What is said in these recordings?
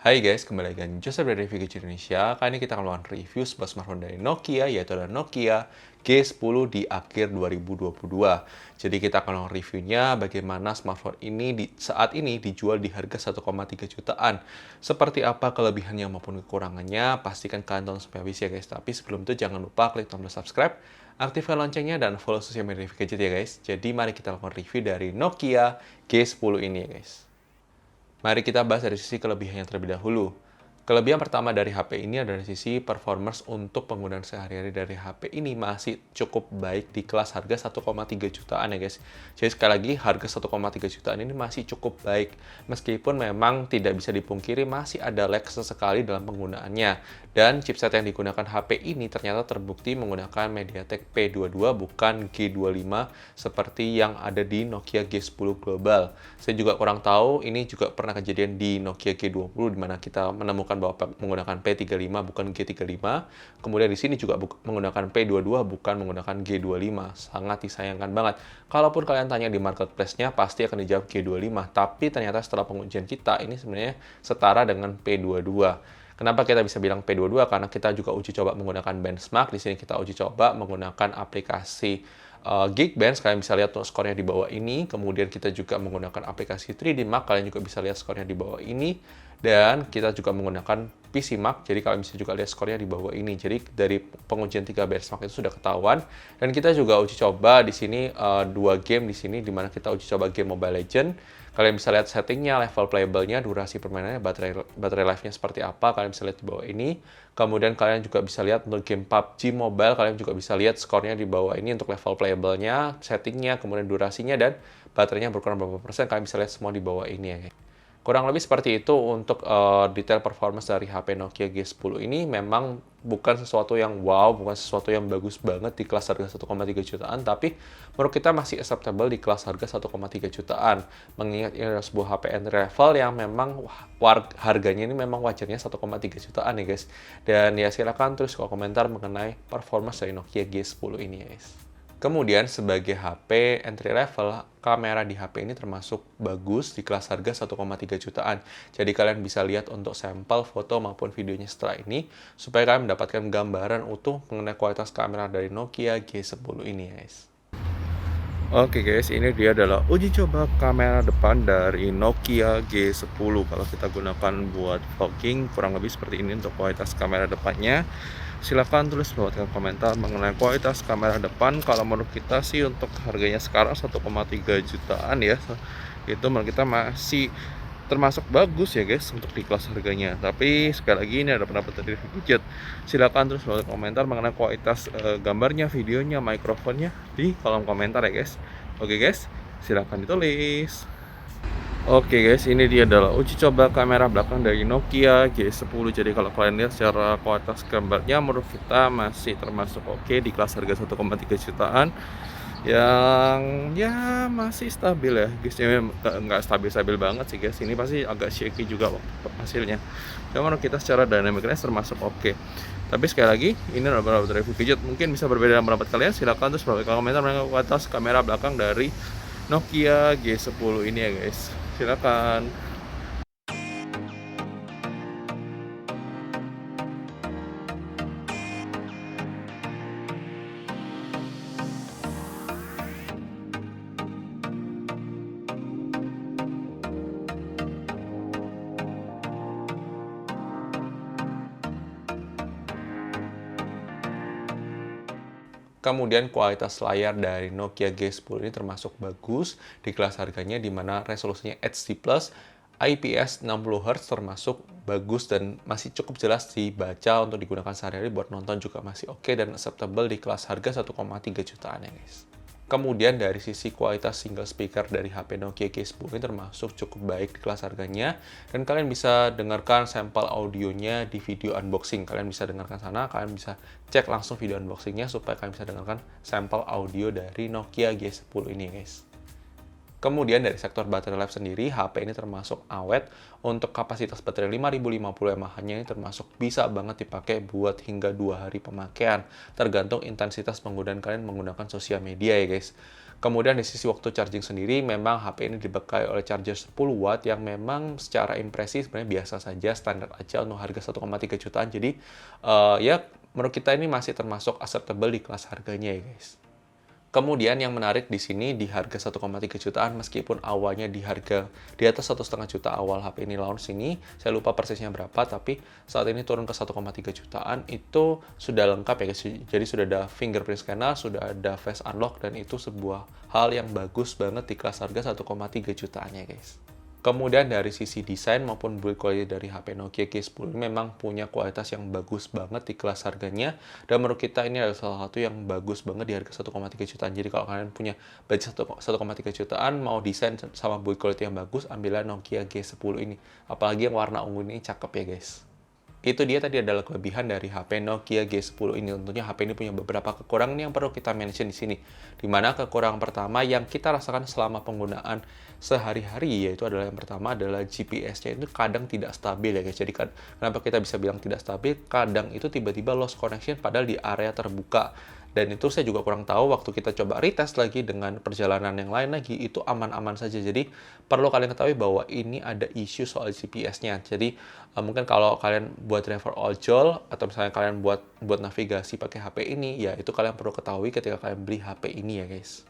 Hai guys, kembali lagi dengan Joseph dari Review Gadget Indonesia. Kali ini kita akan melakukan review sebuah smartphone dari Nokia, yaitu adalah Nokia G10 di akhir 2022. Jadi kita akan melakukan reviewnya bagaimana smartphone ini saat ini dijual di harga 1,3 jutaan. Seperti apa kelebihannya maupun kekurangannya, pastikan kalian tonton sampai habis ya guys. Tapi sebelum itu jangan lupa klik tombol subscribe, aktifkan loncengnya, dan follow sosial media Review Gadget ya guys. Jadi mari kita lakukan review dari Nokia G10 ini ya guys. Mari kita bahas dari sisi kelebihannya terlebih dahulu. Kelebihan pertama dari HP ini adalah dari sisi performance untuk penggunaan sehari-hari dari HP ini masih cukup baik di kelas harga 1,3 jutaan ya guys. Jadi sekali lagi harga 1,3 jutaan ini masih cukup baik. Meskipun memang tidak bisa dipungkiri masih ada lag sesekali dalam penggunaannya. Dan chipset yang digunakan HP ini ternyata terbukti menggunakan MediaTek P22 bukan G25 seperti yang ada di Nokia G10 Global. Saya juga kurang tahu, ini juga pernah kejadian di Nokia G20 di mana kita menemukan bahwa menggunakan P35 bukan G35. Kemudian di sini juga menggunakan P22 bukan menggunakan G25. Sangat disayangkan banget. Kalaupun kalian tanya di marketplace-nya pasti akan dijawab G25, tapi ternyata setelah pengujian kita ini sebenarnya setara dengan P22. Kenapa kita bisa bilang P22? Karena kita juga uji coba menggunakan benchmark. Di sini kita uji coba menggunakan aplikasi Geekbench. Kalian bisa lihat skornya di bawah ini. Kemudian kita juga menggunakan aplikasi 3D Mark. Kalian juga bisa lihat skornya di bawah ini. Dan kita juga menggunakan PC Mark. Jadi kalian bisa juga lihat skornya di bawah ini. Jadi dari pengujian 3 benchmark itu sudah ketahuan. Dan kita juga uji coba di sini 2 game di sini, di mana kita uji coba game Mobile Legends. Kalian bisa lihat settingnya, level playable-nya, durasi permainannya, baterai life-nya seperti apa. Kalian bisa lihat di bawah ini. Kemudian kalian juga bisa lihat untuk game PUBG Mobile, kalian juga bisa lihat skornya di bawah ini untuk level playable-nya, settingnya, kemudian durasinya, dan baterainya berkurang berapa persen. Kalian bisa lihat semua di bawah ini ya. Kurang lebih seperti itu untuk detail performance dari HP Nokia G10 ini. Memang bukan sesuatu yang wow, bukan sesuatu yang bagus banget di kelas harga 1,3 jutaan, tapi menurut kita masih acceptable di kelas harga 1,3 jutaan. Mengingat ini adalah sebuah HP entry level yang memang harganya ini memang wajarnya 1,3 jutaan ya guys. Dan ya silakan tulis komentar mengenai performance dari Nokia G10 ini ya guys. Kemudian sebagai HP entry level, kamera di HP ini termasuk bagus di kelas harga 1,3 jutaan. Jadi kalian bisa lihat untuk sampel foto maupun videonya setelah ini, supaya kalian mendapatkan gambaran utuh mengenai kualitas kamera dari Nokia G10 ini guys. Oke guys, ini dia adalah uji coba kamera depan dari Nokia G10. Kalau kita gunakan buat vlogging, kurang lebih seperti ini untuk kualitas kamera depannya. Silahkan tulis buatkan komentar mengenai kualitas kamera depan. Kalau menurut kita sih untuk harganya sekarang 1,3 jutaan ya, itu menurut kita masih termasuk bagus ya guys untuk di kelas harganya. Tapi sekali lagi ini ada pendapat dari Review Gadget. Silakan terus buat komentar mengenai kualitas gambarnya, videonya, mikrofonnya di kolom komentar ya guys. Oke guys, silakan ditulis. Oke guys, ini dia adalah uji coba kamera belakang dari Nokia G10. Jadi kalau kalian lihat secara kualitas gambarnya menurut kita masih termasuk oke di kelas harga 1,3 jutaan. Yang ya masih stabil ya guys, ya nggak stabil-stabil banget sih guys, ini pasti agak shaky juga hasilnya. Cuma menurut kita secara dynamic range termasuk oke. Tapi sekali lagi ini adalah beberapa review gadget, mungkin bisa berbeda dengan pendapat kalian. Silakan terus berikan komentar mengenai kualitas kamera belakang dari Nokia G10 ini ya guys, silakan. Kemudian kualitas layar dari Nokia G10 ini termasuk bagus di kelas harganya, di mana resolusinya HD+, IPS 60Hz termasuk bagus dan masih cukup jelas dibaca untuk digunakan sehari-hari, buat nonton juga masih oke dan acceptable di kelas harga 1,3 jutaan ya guys. Kemudian dari sisi kualitas single speaker dari HP Nokia G10 ini termasuk cukup baik di kelas harganya, dan kalian bisa dengarkan sampel audionya di video unboxing. Kalian bisa dengarkan sana, kalian bisa cek langsung video unboxingnya supaya kalian bisa dengarkan sampel audio dari Nokia G10 ini guys. Kemudian dari sektor baterai life sendiri, HP ini termasuk awet. Untuk kapasitas baterai 5050 mAh-nya ini termasuk bisa banget dipakai buat hingga 2 hari pemakaian. Tergantung intensitas penggunaan kalian menggunakan sosial media ya guys. Kemudian di sisi waktu charging sendiri, memang HP ini dibekali oleh charger 10 watt yang memang secara impresi sebenarnya biasa saja, standar aja untuk harga 1,3 jutaan. Jadi ya menurut kita ini masih termasuk acceptable di kelas harganya ya guys. Kemudian yang menarik di sini di harga 1,3 jutaan, meskipun awalnya di harga di atas 1,5 juta awal HP ini launch ini, saya lupa persisnya berapa, tapi saat ini turun ke 1,3 jutaan, itu sudah lengkap ya guys. Jadi sudah ada fingerprint scanner, sudah ada face unlock, dan itu sebuah hal yang bagus banget di kelas harga 1,3 jutaan ya guys. Kemudian dari sisi desain maupun build quality dari HP Nokia G10 memang punya kualitas yang bagus banget di kelas harganya, dan menurut kita ini adalah salah satu yang bagus banget di harga 1,3 jutaan. Jadi kalau kalian punya budget 1,3 jutaan, mau desain sama build quality yang bagus, ambillah Nokia G10 ini. Apalagi yang warna ungu ini cakep ya guys. Itu dia tadi adalah kelebihan dari HP Nokia G10 ini. Tentunya HP ini punya beberapa kekurangan yang perlu kita mention di sini. Dimana kekurangan pertama yang kita rasakan selama penggunaan sehari-hari, yaitu adalah yang pertama adalah GPS-nya itu kadang tidak stabil ya guys. Jadi kenapa kita bisa bilang tidak stabil? Kadang itu tiba-tiba lost connection padahal di area terbuka. Dan itu saya juga kurang tahu, waktu kita coba retest lagi dengan perjalanan yang lain lagi, itu aman-aman saja. Jadi perlu kalian ketahui bahwa ini ada isu soal GPS-nya. Jadi mungkin kalau kalian buat driver ojol atau misalnya kalian buat navigasi pakai HP ini, ya itu kalian perlu ketahui ketika kalian beli HP ini ya guys.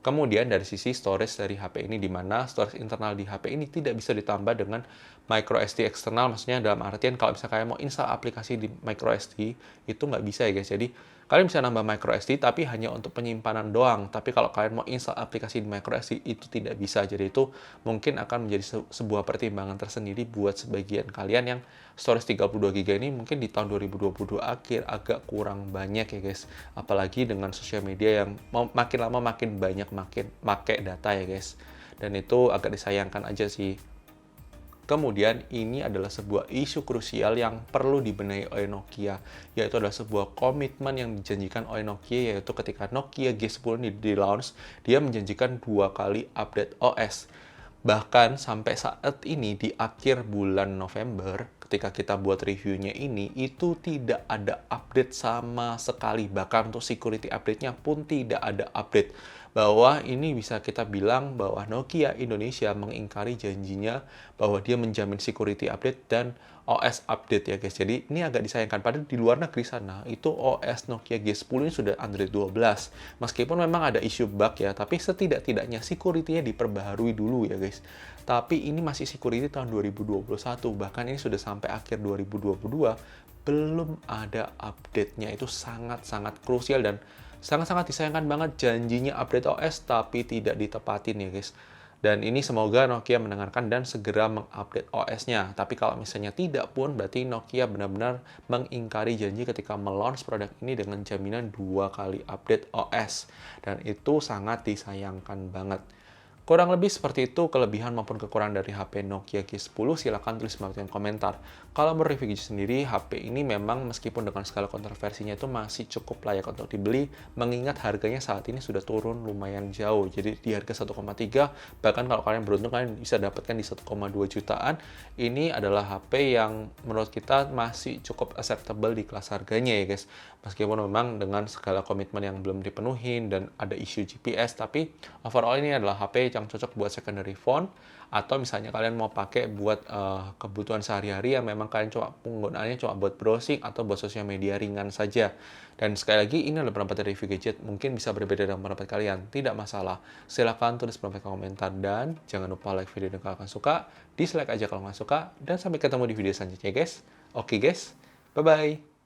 Kemudian dari sisi storage dari HP ini, di mana storage internal di HP ini tidak bisa ditambah dengan micro SD eksternal. Maksudnya dalam artian kalau misalnya kalian mau install aplikasi di micro SD, itu nggak bisa ya guys. Jadi kalian bisa nambah micro SD tapi hanya untuk penyimpanan doang. Tapi kalau kalian mau install aplikasi di micro SD, itu tidak bisa. Jadi itu mungkin akan menjadi sebuah pertimbangan tersendiri buat sebagian kalian yang storage 32 GB ini mungkin di tahun 2022 akhir agak kurang banyak ya guys. Apalagi dengan sosial media yang makin lama makin banyak makin make data ya guys. Dan itu agak disayangkan aja sih. Kemudian ini adalah sebuah isu krusial yang perlu dibenahi oleh Nokia, yaitu adalah sebuah komitmen yang dijanjikan oleh Nokia, yaitu ketika Nokia G10 ini di-launch, dia menjanjikan 2 kali update OS. Bahkan sampai saat ini di akhir bulan November, ketika kita buat reviewnya ini, itu tidak ada update sama sekali. Bahkan untuk security update-nya pun tidak ada update. Bahwa ini bisa kita bilang bahwa Nokia Indonesia mengingkari janjinya bahwa dia menjamin security update dan OS update ya guys. Jadi ini agak disayangkan. Padahal di luar negeri sana itu OS Nokia G10 ini sudah Android 12. Meskipun memang ada isu bug ya, tapi setidak-tidaknya security-nya diperbaharui dulu ya guys. Tapi ini masih security tahun 2021. Bahkan ini sudah sampai akhir 2022 belum ada update-nya. Itu sangat-sangat krusial dan sangat-sangat disayangkan banget, janjinya update OS tapi tidak ditepatin ya guys. Dan ini semoga Nokia mendengarkan dan segera mengupdate OS-nya. Tapi kalau misalnya tidak pun, berarti Nokia benar-benar mengingkari janji ketika melaunch produk ini dengan jaminan 2 kali update OS. Dan itu sangat disayangkan banget. Kurang lebih seperti itu kelebihan maupun kekurangan dari HP Nokia G10. Silahkan tulis di komentar. Kalau menurut review sendiri, HP ini memang meskipun dengan skala kontroversinya itu masih cukup layak untuk dibeli, mengingat harganya saat ini sudah turun lumayan jauh. Jadi di harga 1,3, bahkan kalau kalian beruntung kalian bisa dapatkan di 1,2 jutaan. Ini adalah HP yang menurut kita masih cukup acceptable di kelas harganya ya guys. Meskipun memang dengan segala komitmen yang belum dipenuhi dan ada isu GPS, tapi overall ini adalah HP yang cocok buat secondary phone, atau misalnya kalian mau pakai buat kebutuhan sehari-hari yang memang kalian cuma penggunaannya cuma buat browsing atau buat sosial media ringan saja. Dan sekali lagi ini adalah pendapat dari review gadget, mungkin bisa berbeda dengan pendapat kalian, tidak masalah. Silahkan tulis pendapat komentar dan jangan lupa like video kalau kalian suka, dislike aja kalau nggak suka, dan sampai ketemu di video selanjutnya guys. Oke guys, bye bye.